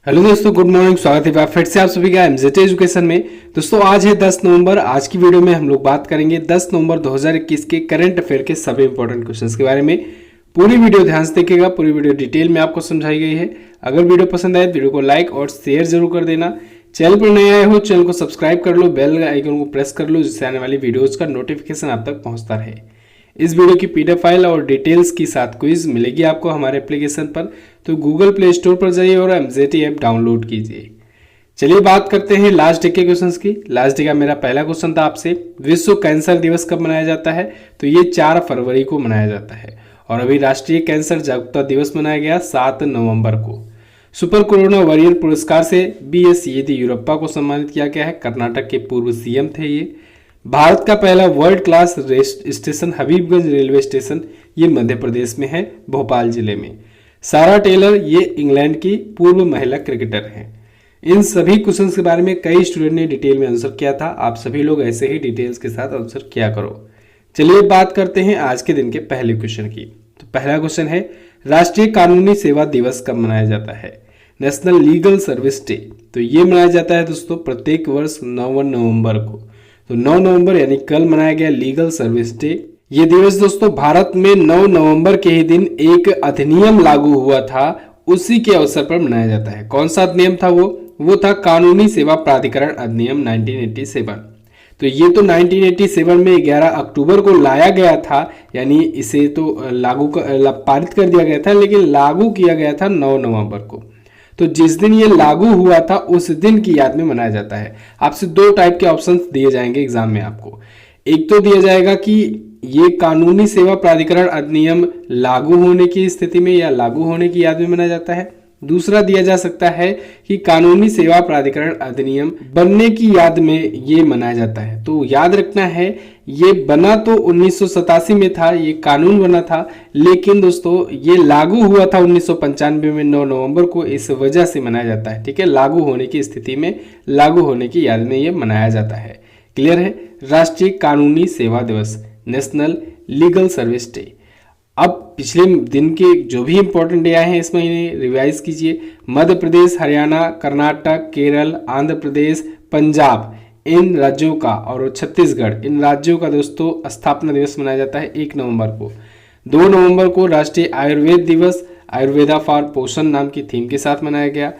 Hello दोस्तों, good morning. स्वागत है फिर से आप सभी का एमजेड एजुकेशन में। दोस्तों आज है 10 नवंबर। आज की वीडियो में हम लोग बात करेंगे 10 नवंबर 2021 के करंट अफेयर के सभी इंपॉर्टेंट क्वेश्चंस के बारे में। पूरी वीडियो ध्यान से देखिएगा, पूरी वीडियो डिटेल में आपको समझाई गई है। अगर वीडियो पसंद आए तो वीडियो को लाइक और शेयर जरूर कर देना। चैनल पर नए आए हो चैनल को सब्सक्राइब कर लो, बेल आइकन को प्रेस कर लो जिससे आने वाली वीडियोज का नोटिफिकेशन आप तक पहुंचता रहे। इस वीडियो की पीडीएफ फाइल और डिटेल्स के साथ क्विज मिलेगी आपको हमारे एप्लीकेशन पर, तो गूगल प्ले स्टोर पर जाइए और एमजेटी ऐप डाउनलोड कीजिए। चलिए बात करते हैं लास्ट डे के क्वेश्चंस की। लास्ट डे का मेरा पहला क्वेश्चन था आपसे, विश्व कैंसर दिवस कब मनाया जाता है? तो ये 4 फरवरी को मनाया जाता है। और अभी राष्ट्रीय कैंसर जागरूकता दिवस मनाया गया 7 नवंबर को। सुपर कोरोना वॉरियर पुरस्कार से BS येदियुरप्पा को सम्मानित किया गया है। कर्नाटक के पूर्व CM थे ये। भारत का पहला world class station Habibganj railway station ये मध्य प्रदेश में है, भोपाल जिले में। सारा टेलर ये इंग्लैंड की पूर्व महिला क्रिकेटर हैं। इन सभी क्वेश्चंस के बारे में कई स्टूडेंट ने डिटेल में आंसर किया था। आप सभी लोग ऐसे ही डिटेल्स के साथ आंसर किया करो। चलिए बात करते हैं आज के दिन के पहले क्वेश्चन की। तो पहला क्वेश्चन है, राष्ट्रीय कानूनी सेवा दिवस कब मनाया जाता है? National legal service day. तो ये मनाया जाता है दोस्तों प्रत्येक वर्ष 9 नवंबर को। तो 9 नवंबर यानी कल मनाया गया लीगल सर्विस डे। ये दिवस दोस्तों भारत में 9 नवंबर के ही दिन एक अधिनियम लागू हुआ था, उसी के अवसर पर मनाया जाता है। कौन सा अधिनियम था वो था कानूनी सेवा प्राधिकरण अधिनियम 1987। तो ये तो 1987 में 11 अक्टूबर को लाया गया था, यानी इसे तो पारित कर दिया गया था, लेकिन लागू किया गया था 9 नवंबर को। तो जिस दिन ये लागू हुआ था उस दिन की याद में मनाया जाता है। आपसे 2 टाइप के ऑप्शंस दिए जाएंगे एग्जाम में आपको। एक तो दिया जाएगा कि ये कानूनी सेवा प्राधिकरण अधिनियम लागू होने की स्थिति में या लागू होने की याद में मनाया जाता है। दूसरा दिया जा सकता है कि कानूनी सेवा प्राधिकरण अधिनियम बनने की याद में ये मनाया जाता है। तो याद रखना है, ये बना तो 1987 में था, ये कानून बना था, लेकिन दोस्तों ये लागू हुआ था 1995 में 9 नवंबर को। इस वजह से मनाया जाता है। ठीक है, लागू होने की स्थिति में, लागू होने की याद में ये मनाया जाता है। क्लियर है? राष्ट्रीय कानूनी सेवा दिवस, नेशनल लीगल सर्विस डे। अब पिछले दिन के जो भी इंपॉर्टेंट डे आए हैं इस महीने रिवाइज कीजिए। मध्य प्रदेश, हरियाणा, कर्नाटक, केरल, आंध्र प्रदेश, पंजाब, इन राज्यों का और छत्तीसगढ़, इन राज्यों का दोस्तों स्थापना दिवस मनाया जाता है 1 नवंबर को। 2 नवंबर को राष्ट्रीय आयुर्वेद दिवस, आयुर्वेदा फॉर पोषण नाम की थीम के साथ मनाया गया।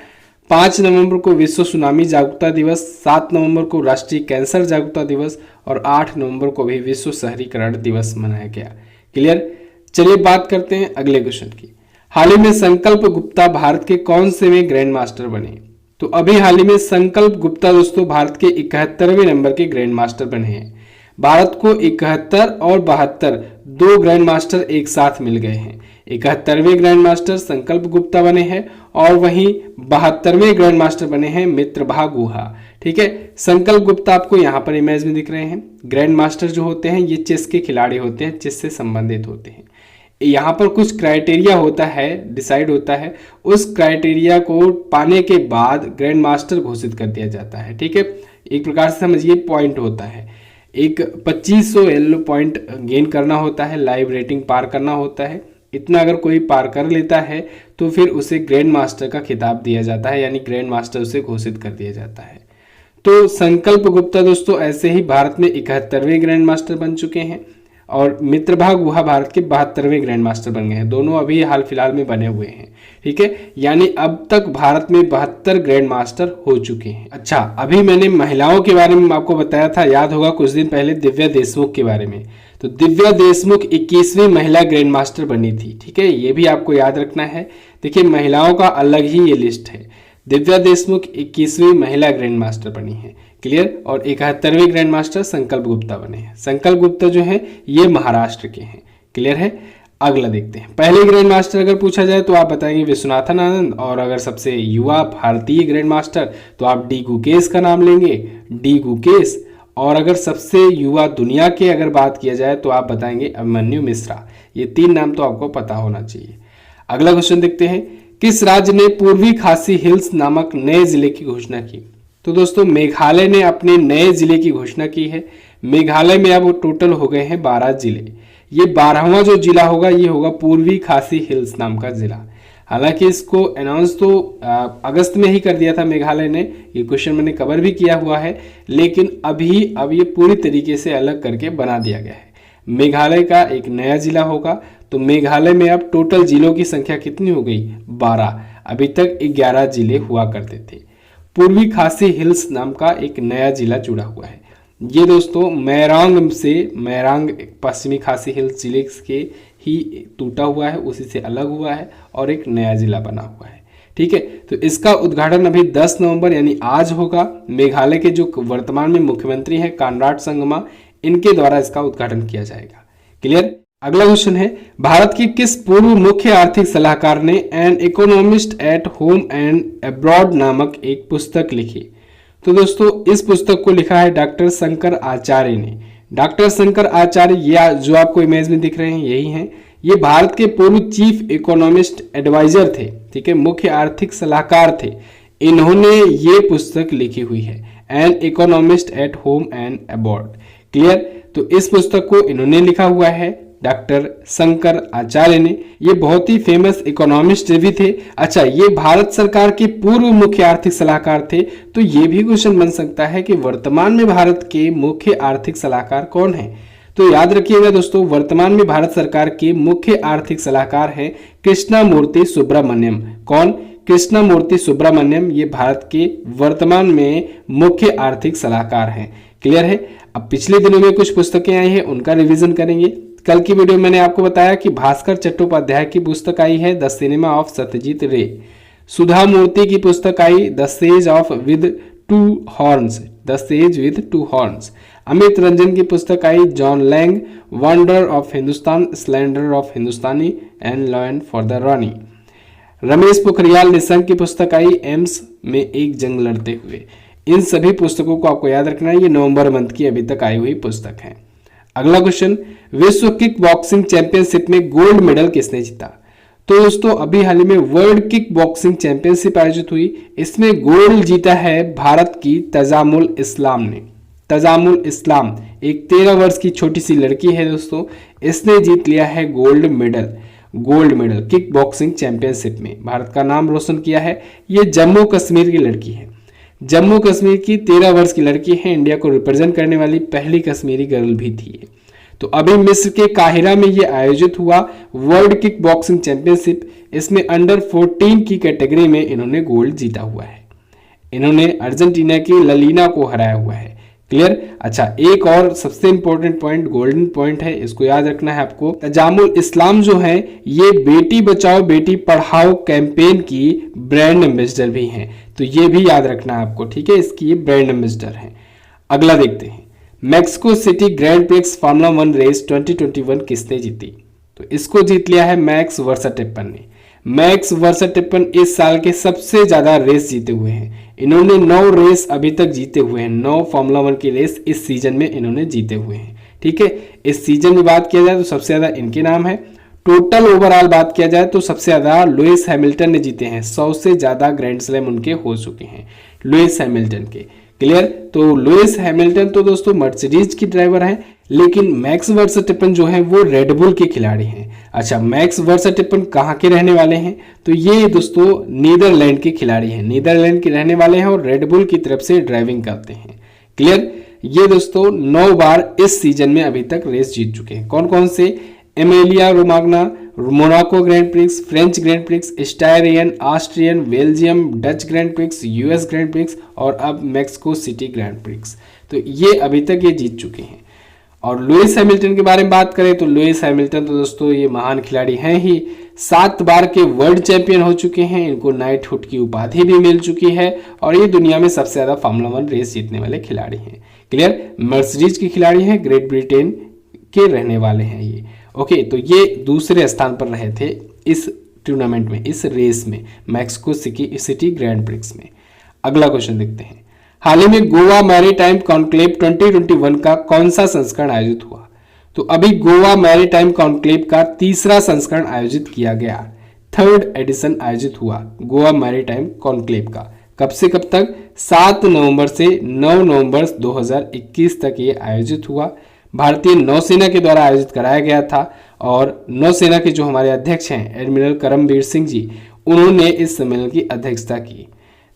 5 नवंबर को विश्व सुनामी जागरूकता दिवस, 7 नवंबर को राष्ट्रीय कैंसर जागरूकता दिवस और 8 नवंबर को भी विश्व शहरीकरण दिवस मनाया गया। क्लियर? चलिए बात करते हैं अगले क्वेश्चन की। हाल ही में संकल्प गुप्ता भारत के कौन से में ग्रैंड मास्टर बने? तो अभी हाल ही में संकल्प गुप्ता दोस्तों भारत के 71वें नंबर के ग्रैंड मास्टर बने हैं। भारत को 71 और 72 2 ग्रैंड मास्टर एक साथ मिल गए हैं। 71वें ग्रैंड मास्टर संकल्प गुप्ता बने हैं और वहीं 72वें ग्रैंड मास्टर बने हैं मित्रभा गुहा। ठीक है, संकल्प गुप्ता आपको यहाँ पर इमेज में दिख रहे हैं। ग्रैंड मास्टर जो होते हैं ये चेस के खिलाड़ी होते हैं, चेस से संबंधित होते हैं। यहाँ पर कुछ क्राइटेरिया होता है, डिसाइड होता है, उस क्राइटेरिया को पाने के बाद ग्रैंड मास्टर घोषित कर दिया जाता है। ठीक है, एक प्रकार से समझिए पॉइंट होता है। एक 2500 येलो पॉइंट गेन करना होता है, लाइव रेटिंग पार करना होता है। इतना अगर कोई पार कर लेता है तो फिर उसे ग्रैंड मास्टर का खिताब दिया जाता है, यानी ग्रैंड मास्टर उसे घोषित कर दिया जाता है। तो संकल्प गुप्ता दोस्तों ऐसे ही भारत में 71वें ग्रैंड मास्टर बन चुके हैं और मित्रभा गुहा भारत के 72वें ग्रैंड मास्टर बन गए हैं। दोनों अभी हाल फिलहाल में बने हुए हैं। ठीक है, यानी अब तक भारत में 72 ग्रैंड मास्टर हो चुके हैं। अच्छा, अभी मैंने महिलाओं के बारे में आपको बताया था, याद होगा कुछ दिन पहले दिव्या देशमुख के बारे में। तो दिव्या देशमुख 21वीं महिला ग्रैंड मास्टर बनी थी। ठीक है, ये भी आपको याद रखना है। देखिए महिलाओं का अलग ही ये लिस्ट है। दिव्या देशमुख 21वीं महिला ग्रैंड मास्टर बनी है। क्लियर? और 71वें ग्रैंड मास्टर संकल्प गुप्ता बने हैं। संकल्प गुप्ता जो है ये महाराष्ट्र के हैं। क्लियर है? अगला देखते हैं। पहले ग्रैंड मास्टर अगर पूछा जाए तो आप बताएंगे विश्वनाथन आनंद, और अगर सबसे युवा भारतीय ग्रैंड मास्टर तो आप डी गुकेश का नाम लेंगे, डी गुकेश। और अगर सबसे युवा दुनिया के अगर बात किया जाए तो आप बताएंगे अभिमन्यु मिश्रा। ये 3 नाम तो आपको पता होना चाहिए। अगला क्वेश्चन देखते हैं, किस राज्य ने पूर्वी खासी हिल्स नामक नए जिले की घोषणा की? तो दोस्तों मेघालय ने अपने नए जिले की घोषणा की है। मेघालय में अब टोटल हो गए हैं 12 जिले। ये 12वां जो जिला होगा ये होगा पूर्वी खासी हिल्स नाम का जिला। हालांकि इसको अनाउंस तो अगस्त में ही कर दिया था मेघालय ने, ये क्वेश्चन मैंने कवर भी किया हुआ है, लेकिन अब ये पूरी तरीके से अलग करके बना दिया गया है। मेघालय का एक नया जिला होगा। तो मेघालय में अब टोटल जिलों की संख्या कितनी हो गई? 12। अभी तक 11 जिले हुआ करते थे। पूर्वी खासी हिल्स नाम का एक नया जिला जुड़ा हुआ है। ये दोस्तों मैरांग पश्चिमी खासी हिल्स जिले के ही टूटा हुआ है, उसी से अलग हुआ है और एक नया जिला बना हुआ है। ठीक है, तो इसका उद्घाटन अभी 10 नवंबर यानी आज होगा। मेघालय के जो वर्तमान में मुख्यमंत्री हैं कानराड संगमा, इनके द्वारा इसका उद्घाटन किया जाएगा। क्लियर। अगला क्वेश्चन है, भारत की किस पूर्व मुख्य आर्थिक सलाहकार ने an economist at home and abroad नामक एक पुस्तक लिखी? तो दोस्तों इस पुस्तक को लिखा है डॉक्टर शंकर आचार्य ने। डॉक्टर शंकर आचार्य, ये जो आपको इमेज में दिख रहे हैं यही हैं। ये भारत के पूर्व चीफ इकोनॉमिस्ट एडवाइजर थे। ठीक है, मुख्य आर्थिक सलाहकार थे। इन्होंने ये पुस्तक लिखी हुई है, an economist at home and abroad. Clear. तो इस पुस्तक को इन्होंने लिखा हुआ है डॉक्टर शंकर आचार्य ने। ये बहुत ही फेमस इकोनॉमिस्ट भी थे। अच्छा, ये भारत सरकार के पूर्व मुख्य आर्थिक सलाहकार थे। तो ये भी क्वेश्चन बन सकता है कि वर्तमान में भारत के मुख्य आर्थिक सलाहकार कौन है? तो याद रखिएगा दोस्तों, वर्तमान में भारत सरकार के मुख्य आर्थिक सलाहकार हैं कृष्णमूर्ति सुब्रमण्यम। कौन? कृष्णमूर्ति सुब्रमण्यम। ये भारत के वर्तमान में मुख्य आर्थिक सलाहकार हैं। क्लियर है। अब पिछले दिनों में कुछ पुस्तकें आई हैं, उनका रिवीजन करेंगे। कल की वीडियो मैंने आपको बताया कि भास्कर चट्टोपाध्याय की पुस्तक आई है द सिनेमा ऑफ सत्यजीत रे। सुधा मूर्ति की पुस्तक आई the sage of with two horns, the sage with two horns. Amit Ranjan की पुस्तक आई John Lang, wonder of Hindustan, slander of Hindustani and lion for the Rani. Ramesh Pokhriyal Nishank की पुस्तक आई एम्स में एक जंग लड़ते हुए। इन सभी पुस्तकों को आपको याद रखना है, ये नवंबर मंथ की अभी तक आई हुई पुस्तक है। अगला क्वेश्चन, विश्व किक बॉक्सिंग चैंपियनशिप में गोल्ड मेडल किसने जीता? तो दोस्तों अभी हाल ही में वर्ल्ड किक बॉक्सिंग चैंपियनशिप आयोजित हुई। इसमें गोल्ड जीता है भारत की तजामुल इस्लाम ने। तजामुल इस्लाम एक 13 वर्ष की छोटी सी लड़की है दोस्तों, इसने जीत लिया है gold medal kick boxing championship में। भारत का नाम रोशन किया है। ये जम्मू कश्मीर की लड़की है। जम्मू कश्मीर की 13 वर्ष की लड़की है। इंडिया को रिप्रेजेंट करने वाली पहली कश्मीरी गर्ल भी थी। तो अभी मिस्र के काहिरा में ये आयोजित हुआ वर्ल्ड किक बॉक्सिंग चैंपियनशिप। इसमें अंडर 14 की कैटेगरी में इन्होंने गोल्ड जीता हुआ है। इन्होंने अर्जेंटीना की ललीना को हराया हुआ है। क्लियर। अच्छा, एक और सबसे इंपॉर्टेंट पॉइंट, गोल्डन पॉइंट है, इसको याद रखना है आपको। तजामुल इस्लाम जो है ये बेटी बचाओ बेटी पढ़ाओ कैंपेन की ब्रांड एम्बेसडर भी हैं। तो ये भी याद रखना है आपको। ठीक है, इसकी ये ब्रांड एम्बेसडर है। अगला देखते हैं, Mexico City Grand Prix Formula 1 race 2021 किसने जीती? तो इसको जीत लिया है मैक्स वर्स्टैपेन ने। मैक्स वर्स्टैपेन इस साल के सबसे ज्यादा रेस जीते हुए हैं। इन्होंने 9 रेस अभी तक जीते हुए हैं। 9 फार्मूला 1 की रेस इस सीजन में इन्होंने जीते हुए हैं। ठीक है, इस सीजन में बात किया जाए तो सबसे ज्यादा इनके नाम है। टोटल ओवरऑल बात किया जाए तो सबसे ज्यादा लुइस हैमिल्टन ने जीते हैं। 100 से ज्यादा ग्रैंड स्लैम उनके हो चुके हैं लुइस हैमिल्टन के। क्लियर। तो लुइस हैमिल्टन तो दोस्तों मर्सिडीज की ड्राइवर हैं, लेकिन मैक्स वर्स्टैपेन जो है वो रेडबुल के खिलाड़ी हैं। अच्छा, मैक्स वर्स्टैपेन कहाँ के रहने वाले हैं? तो ये दोस्तों नीदरलैंड के खिलाड़ी हैं। नीदरलैंड के रहने वाले हैं और रेडबुल की तरफ से ड्राइविंग करते हैं। क्लियर। ये दोस्तों 9 बार इस सीजन में अभी तक रेस जीत चुके हैं। कौन कौन से? Emilia Romagna, Monaco grand prix, French grand prix, Styrian, Austrian, Belgium, Dutch grand prix, US grand prix और अब मैक्सिको सिटी ग्रैंड प्रिक्स। तो ये अभी तक ये जीत चुके हैं। और लुइस हैमिल्टन के बारे में बात करें तो लुइस हैमिल्टन तो दोस्तों ये महान खिलाड़ी हैं ही। 7 बार के वर्ल्ड चैंपियन हो चुके हैं। इनको नाइटहुड की उपाधि भी मिल चुकी है और ये दुनिया में सबसे ज्यादा फार्मूला 1 रेस जीतने वाले खिलाड़ी हैं। क्लियर। मर्सिडीज के खिलाड़ी हैं, ग्रेट ब्रिटेन के रहने वाले हैं ये। ओके, तो ये दूसरे स्थान पर रहे थे इस टूर्नामेंट में, इस रेस में, मैक्सिको सिटी ग्रैंड प्रिक्स में। अगला क्वेश्चन देखते हैं, हाल ही में गोवा मैरीटाइम कॉन्क्लेव 2021 का कौन सा संस्करण आयोजित हुआ? तो अभी गोवा मैरीटाइम कॉन्क्लेव का 3रा संस्करण आयोजित किया गया। 3rd एडिशन आयोजित हुआ गोवा मैरीटाइम कॉन्क्लेव का। कब से कब तक? 7 नवंबर से 9 नवंबर 2021 तक ये आयोजित हुआ। भारतीय नौसेना के द्वारा आयोजित कराया गया था और नौसेना के जो हमारे अध्यक्ष हैं एडमिरल करमबीर सिंह जी, उन्होंने इस सम्मेलन की अध्यक्षता की।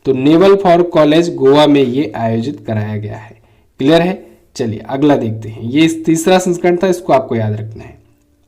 तो नेवल फॉर कॉलेज गोवा में ये आयोजित कराया गया है। क्लियर है। चलिए अगला देखते हैं। ये तीसरा संस्करण था, इसको आपको याद रखना है।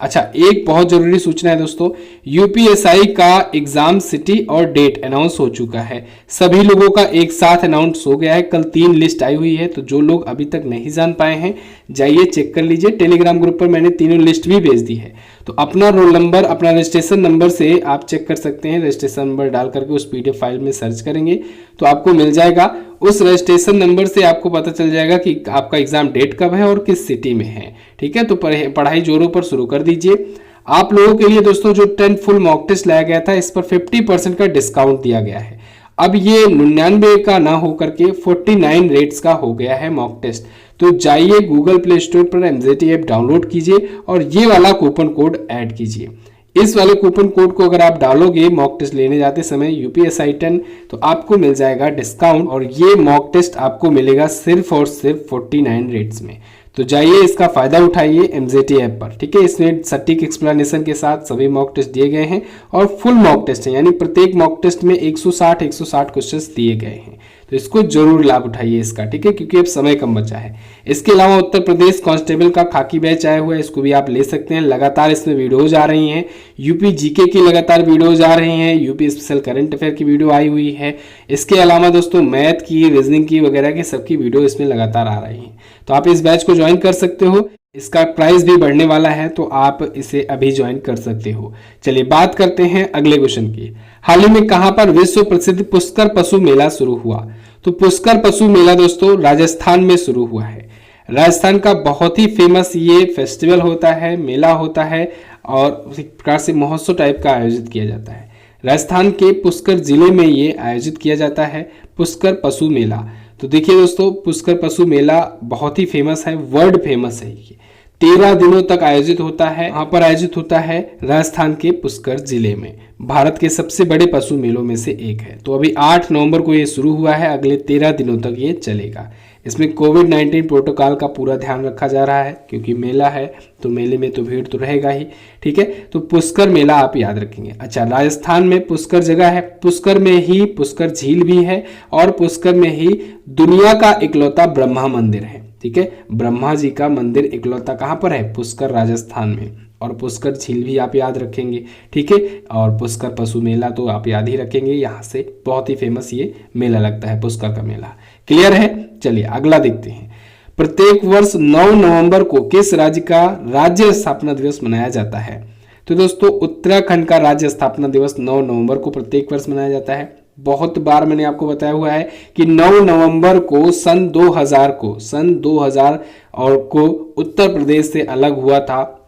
अच्छा, एक बहुत जरूरी सूचना है दोस्तों, यूपीएसआई का एग्जाम सिटी और डेट अनाउंस हो चुका है। सभी लोगों का एक साथ अनाउंस हो गया है। कल 3 लिस्ट आई हुई है, तो जो लोग अभी तक नहीं जान पाए हैं जाइए चेक कर लीजिए। टेलीग्राम ग्रुप पर मैंने तीनों लिस्ट भी भेज दी है। तो अपना रोल नंबर, अपना रजिस्ट्रेशन नंबर से आप चेक कर सकते हैं। रजिस्ट्रेशन नंबर डाल करके उस पीडीएफ फाइल में सर्च करेंगे तो आपको मिल जाएगा। उस रजिस्ट्रेशन नंबर से आपको पता चल जाएगा कि आपका एग्जाम डेट कब है और किस सिटी में है। ठीक है, तो पढ़ाई जोरों पर शुरू कर दीजिए। आप लोगों के लिए दोस्तों जो 10 फुल मॉक टेस्ट लाया गया था, इस पर 50% का डिस्काउंट दिया गया है। अब ये 99 का ना होकर के 49 रेट्स का हो गया है मॉक टेस्ट। तो जाइए गूगल प्ले स्टोर पर एमजेटी ऐप डाउनलोड कीजिए और ये वाला कूपन कोड ऐड कीजिए। इस वाले कूपन कोड को अगर आप डालोगे मॉक टेस्ट लेने जाते समय यूपीएसआई 10, तो आपको मिल जाएगा डिस्काउंट और ये मॉक टेस्ट आपको मिलेगा सिर्फ और सिर्फ 49 रेट्स में। तो जाइए इसका फायदा उठाइए एमजेटी ऐप पर। ठीक है, इसमें सटीक एक्सप्लेनेशन के साथ सभी मॉक टेस्ट दिए गए हैं और फुल मॉक टेस्ट है, यानी प्रत्येक मॉक टेस्ट में 160 क्वेश्चंस दिए गए हैं। तो इसको जरूर लाभ उठाइए इसका। ठीक है, क्योंकि अब समय कम बचा है। इसके अलावा उत्तर प्रदेश कांस्टेबल का खाकी बैच आया हुआ है, इसको भी आप ले सकते हैं। लगातार इसमें वीडियोज आ रही हैं। यूपी जीके की लगातार वीडियोज आ रही हैं। यूपी स्पेशल करंट अफेयर की वीडियो आई हुई है। इसके अलावा दोस्तों मैथ की, रीजनिंग की वगैरह की सबकी वीडियो इसमें लगातार आ रही हैं। तो आप इस बैच को ज्वाइन कर सकते हो। इसका प्राइस भी बढ़ने वाला है, तो आप इसे अभी ज्वाइन कर सकते हो। चलिए बात करते हैं अगले क्वेश्चन की। हाल ही में कहां पर विश्व प्रसिद्ध पुष्कर पशु मेला शुरू हुआ? तो पुष्कर पशु मेला दोस्तों राजस्थान में शुरू हुआ है। राजस्थान का बहुत ही फेमस ये फेस्टिवल होता है, मेला होता है और एक प्रकार से महोत्सव टाइप का आयोजित किया जाता है। राजस्थान के पुष्कर जिले में ये आयोजित किया जाता है पुष्कर पशु मेला। तो देखिए दोस्तों, पुष्कर पशु मेला बहुत ही फेमस है, वर्ल्ड फेमस है। ये 13 दिनों तक आयोजित होता है। यहाँ पर आयोजित होता है राजस्थान के पुष्कर जिले में। भारत के सबसे बड़े पशु मेलों में से एक है। तो अभी 8 नवंबर को ये शुरू हुआ है, अगले 13 दिनों तक ये चलेगा। इसमें कोविड-19 प्रोटोकॉल का पूरा ध्यान रखा जा रहा है, क्योंकि मेला है तो मेले में तो भीड़ तो रहेगा ही। ठीक है, तो पुष्कर मेला आप याद रखेंगे। अच्छा, राजस्थान में पुष्कर जगह है, पुष्कर में ही पुष्कर झील भी है और पुष्कर में ही दुनिया का इकलौता ब्रह्मा मंदिर है। ठीक है, ब्रह्मा जी का मंदिर इकलौता कहाँ पर है? पुष्कर राजस्थान में। और पुष्कर झील भी आप याद रखेंगे। ठीक है, और पुष्कर पशु मेला तो आप याद ही रखेंगे, यहाँ से बहुत ही फेमस ये मेला लगता है पुष्कर का मेला। क्लियर है। चलिए अगला देखते हैं। प्रत्येक वर्ष 9 नवंबर को किस राज्य का राज्य स्थापना दिवस मनाया जाता है? तो दोस्तों उत्तराखंड का राज्य स्थापना दिवस 9 नवंबर को प्रत्येक वर्ष मनाया जाता है। बहुत बार मैंने आपको बताया हुआ है कि 9 नवंबर को सन 2000 और को उत्तर प्रदेश से अलग हुआ था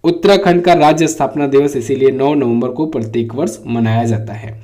उत्तराखंड का राज्य स्थापना दिवस, इसीलिए 9 नवंबर को प्रत्येक वर्ष मनाया जाता है।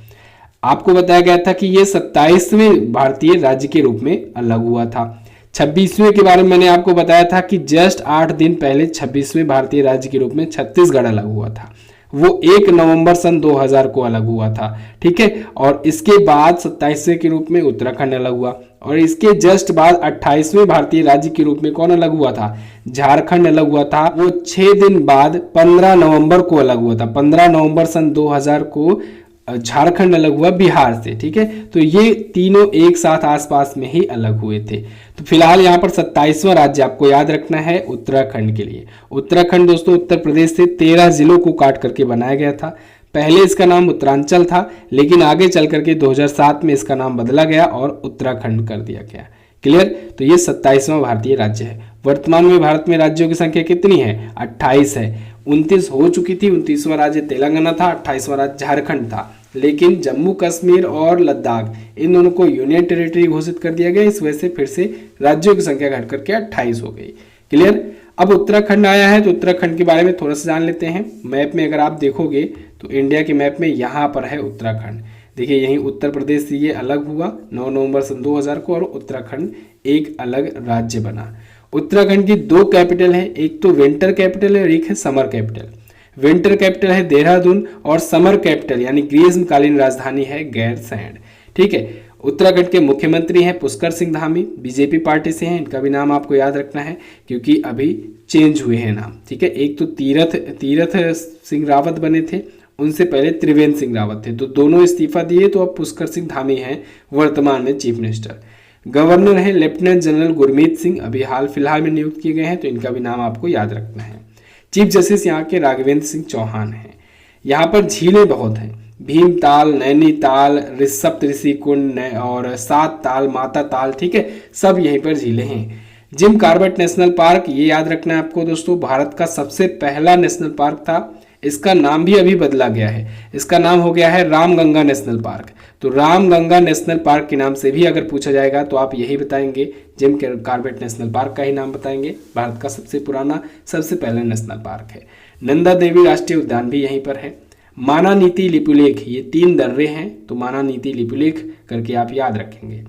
आपको बताया गया था कि यह 27वें भारतीय राज्य के रूप में अलग हुआ था। 26वें के बारे में मैंने आपको बताया था कि जस्ट 8 दिन पहले 26वें भारतीय राज्य के रूप में छत्तीसगढ़ अलग हुआ था। वो 1 नवंबर सन 2000 को अलग हुआ था। ठीक है, और इसके बाद 27वें के रूप में उत्तराखंड अलग हुआ और इसके जस्ट बाद 28वें भारतीय राज्य के रूप में कौन अलग हुआ था? झारखंड अलग हुआ था। वो 6 दिन बाद 15 नवंबर को अलग हुआ था। 15 नवंबर सन 2000 को झारखंड अलग हुआ बिहार से। ठीक है, तो ये तीनों एक साथ आसपास में ही अलग हुए थे। तो फिलहाल यहाँ पर 27वां राज्य आपको याद रखना है उत्तराखंड के लिए। उत्तराखंड दोस्तों उत्तर प्रदेश से 13 जिलों को काट करके बनाया गया था। पहले इसका नाम उत्तरांचल था, लेकिन आगे चल करके 2007 में इसका नाम बदला गया और उत्तराखंड कर दिया गया। क्लियर। तो ये 27वां भारतीय राज्य है। वर्तमान में भारत में राज्यों की संख्या कितनी है? 28 है। 29 हो चुकी थी। 29वां राज्य तेलंगाना था, 28वां राज्य झारखंड था, लेकिन जम्मू कश्मीर और लद्दाख इन दोनों को यूनियन टेरिटरी घोषित कर दिया गया। इस वजह से फिर से राज्यों की संख्या घट करके 28 हो गई। क्लियर। अब उत्तराखंड आया है तो उत्तराखंड के बारे में थोड़ा सा जान लेते हैं। मैप में अगर आप देखोगे तो इंडिया के मैप में यहाँ पर है उत्तराखंड। देखिए यहीं उत्तर प्रदेश से ये अलग हुआ 9 नवंबर सन 2000 को और उत्तराखंड एक अलग राज्य बना। उत्तराखंड की 2 कैपिटल है, एक तो विंटर कैपिटल है और एक है समर कैपिटल। विंटर कैपिटल है देहरादून और समर कैपिटल यानी ग्रीष्मकालीन राजधानी है गैरसैंण। ठीक है, उत्तराखंड के मुख्यमंत्री हैं पुष्कर सिंह धामी, बीजेपी पार्टी से हैं। इनका भी नाम आपको याद रखना है क्योंकि अभी चेंज हुए हैं नाम। ठीक है, एक तो तीरथ सिंह रावत बने थे, उनसे पहले त्रिवेंद्र सिंह रावत थे, तो दोनों इस्तीफा दिए। तो अब पुष्कर सिंह धामी हैं वर्तमान में चीफ मिनिस्टर। गवर्नर है लेफ्टिनेंट जनरल गुरमीत सिंह, अभी हाल फिलहाल में नियुक्त किए गए हैं, तो इनका भी नाम आपको याद रखना है। चीफ जस्टिस यहाँ के राघवेंद्र सिंह चौहान हैं। यहाँ पर झीलें बहुत हैं, भीमताल, नैनीताल, सप्तऋषि कुंड और सात ताल, माता ताल, ठीक है, सब यहीं पर झीलें हैं। जिम कॉर्बेट नेशनल पार्क, ये याद रखना है आपको दोस्तों, भारत का सबसे पहला नेशनल पार्क था। इसका नाम भी अभी बदला गया है, इसका नाम हो गया है रामगंगा नेशनल पार्क। तो रामगंगा नेशनल पार्क के नाम से भी अगर पूछा जाएगा तो आप यही बताएंगे, जिम कॉर्बेट नेशनल पार्क का ही नाम बताएंगे। भारत का सबसे पुराना, सबसे पहला नेशनल पार्क है। नंदा देवी राष्ट्रीय उद्यान भी यहीं पर है। मानानीति लिपुलेख, ये 3 दर्रे हैं, तो मानानीति लिपुलेख करके आप याद रखेंगे।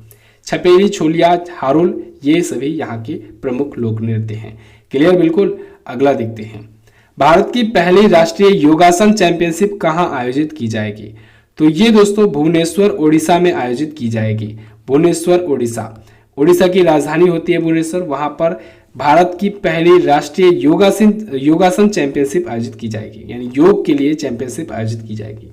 छपेरी, छोलिया, हारुल, ये सभी यहाँ के प्रमुख लोक नृत्य हैं। क्लियर, बिल्कुल। अगला देखते हैं, भारत की पहली राष्ट्रीय योगासन चैंपियनशिप कहाँ आयोजित की जाएगी? तो ये दोस्तों भुवनेश्वर ओडिशा में आयोजित की जाएगी। भुवनेश्वर ओडिशा, ओडिशा की राजधानी होती है भुवनेश्वर, वहां पर भारत की पहली राष्ट्रीय योगासन चैंपियनशिप आयोजित की जाएगी, यानी योग के लिए चैंपियनशिप आयोजित की जाएगी।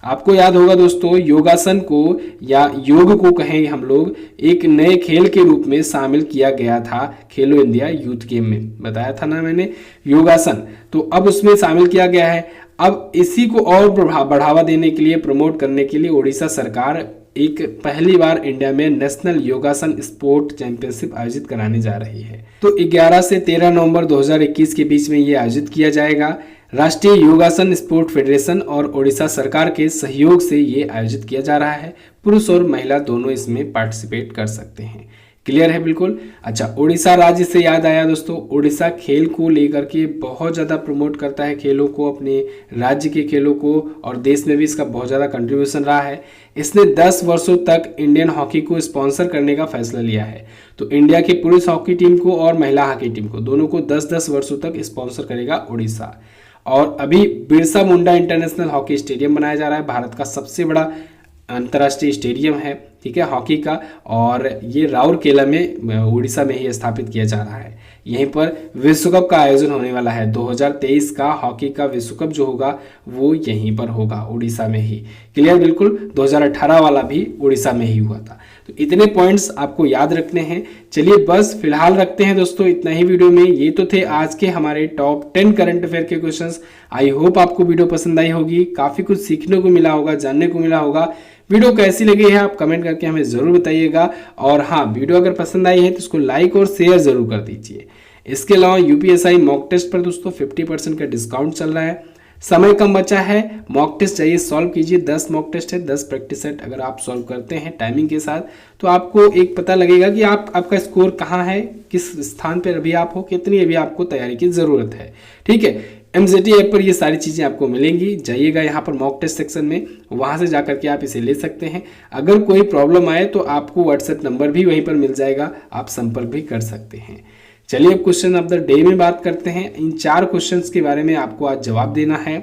आपको याद होगा दोस्तों, योगासन को या योग को कहें हम लोग, एक नए खेल के रूप में शामिल किया गया था खेलो इंडिया यूथ गेम में, बताया था ना मैंने योगासन, तो अब उसमें शामिल किया गया है। अब इसी को और बढ़ावा देने के लिए, प्रमोट करने के लिए उड़ीसा सरकार एक पहली बार इंडिया में नेशनल योगासन स्पोर्ट चैंपियनशिप आयोजित कराने जा रही है। तो 11 से 13 नवंबर 2021 के बीच में ये आयोजित किया जाएगा। राष्ट्रीय योगासन स्पोर्ट फेडरेशन और ओडिशा सरकार के सहयोग से ये आयोजित किया जा रहा है। पुरुष और महिला दोनों इसमें पार्टिसिपेट कर सकते हैं। क्लियर है, बिल्कुल। अच्छा, ओडिशा राज्य से याद आया दोस्तों, ओडिशा खेल को लेकर के बहुत ज़्यादा प्रमोट करता है, खेलों को, अपने राज्य के खेलों को, और देश में भी इसका बहुत ज़्यादा कंट्रीब्यूशन रहा है। इसने 10 वर्षों तक इंडियन हॉकी को स्पॉन्सर करने का फैसला लिया है। तो इंडिया की पुरुष हॉकी टीम को और महिला हॉकी टीम को, दोनों को 10-10 वर्षों तक स्पॉन्सर करेगा उड़ीसा। और अभी Birsa Munda international hockey stadium बनाया जा रहा है, भारत का सबसे बड़ा अंतर्राष्ट्रीय स्टेडियम है, ठीक है, हॉकी का, और ये राउरकेला में उड़ीसा में ही स्थापित किया जा रहा है। यहीं पर विश्व कप का आयोजन होने वाला है। 2023 का हॉकी का विश्व कप जो होगा वो यहीं पर होगा, उड़ीसा में ही। क्लियर, बिल्कुल। 2018 वाला भी उड़ीसा में ही हुआ था। तो इतने पॉइंट्स आपको याद रखने हैं। चलिए बस फिलहाल रखते हैं दोस्तों इतना ही वीडियो में। ये तो थे आज के हमारे टॉप 10 करंट अफेयर के क्वेश्चंस। आई होप आपको वीडियो पसंद आई होगी, काफी कुछ सीखने को मिला होगा, जानने को मिला होगा। वीडियो कैसी लगी है आप कमेंट करके हमें जरूर बताइएगा। और हाँ, वीडियो अगर पसंद आई है तो इसको लाइक और शेयर जरूर कर दीजिए। इसके अलावा यूपीएसआई मॉक टेस्ट पर दोस्तों 50% का डिस्काउंट चल रहा है। समय कम बचा है, मॉक टेस्ट चाहिए सॉल्व कीजिए। 10 मॉक टेस्ट है, 10 प्रैक्टिस सेट अगर आप सॉल्व करते हैं टाइमिंग के साथ, तो आपको एक पता लगेगा कि आपका स्कोर कहाँ है, किस स्थान पर अभी आप हो, कितनी अभी आपको तैयारी की जरूरत है। ठीक है, MZT ऐप पर ये सारी चीज़ें आपको मिलेंगी। जाइएगा यहाँ पर मॉक टेस्ट सेक्शन में, वहाँ से जाकर के आप इसे ले सकते हैं। अगर कोई प्रॉब्लम आए तो आपको व्हाट्सएप नंबर भी वहीं पर मिल जाएगा, आप संपर्क भी कर सकते हैं। चलिए अब क्वेश्चन ऑफ द डे में बात करते हैं। इन 4 क्वेश्चंस के बारे में आपको आज जवाब देना है।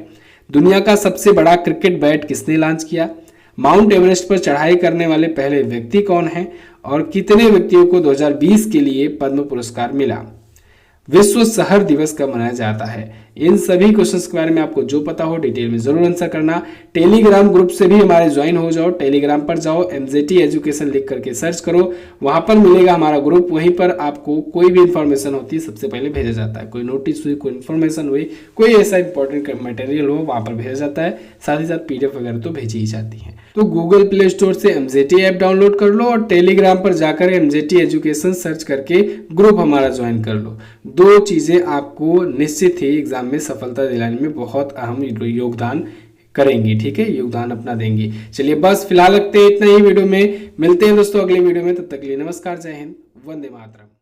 दुनिया का सबसे बड़ा क्रिकेट बैट किसने लॉन्च किया? माउंट एवरेस्ट पर चढ़ाई करने वाले पहले व्यक्ति कौन है? और कितने व्यक्तियों को 2020 के लिए पद्म पुरस्कार मिला? विश्व शहर दिवस कब मनाया जाता है? इन सभी क्वेश्चंस के बारे में आपको जो पता हो डिटेल में जरूर आंसर करना। टेलीग्राम ग्रुप से भी हमारे ज्वाइन हो जाओ। टेलीग्राम पर जाओ, MZT एजुकेशन लिख करके सर्च करो, वहां पर मिलेगा हमारा ग्रुप। वहीं पर आपको कोई भी इंफॉर्मेशन होती है सबसे पहले भेजा जाता है। कोई नोटिस हुई, कोई इन्फॉर्मेशन हुई, कोई ऐसा इंपॉर्टेंट मटेरियल हो, वहां पर भेजा जाता है। साथ ही साथ PDF वगैरह तो भेजी ही जाती है। तो गूगल प्ले स्टोर से MZT ऐप डाउनलोड कर लो और टेलीग्राम पर जाकर MZT एजुकेशन सर्च करके ग्रुप हमारा ज्वाइन कर लो। 2 चीजें आपको निश्चित ही एग्जाम में सफलता दिलाने में बहुत अहम योगदान करेंगी। ठीक है, योगदान अपना देंगी। चलिए बस फिलहाल रखते हैं इतना ही वीडियो में। मिलते हैं दोस्तों अगले वीडियो में, तब तक के लिए नमस्कार, जय हिंद, वंदे मातरम।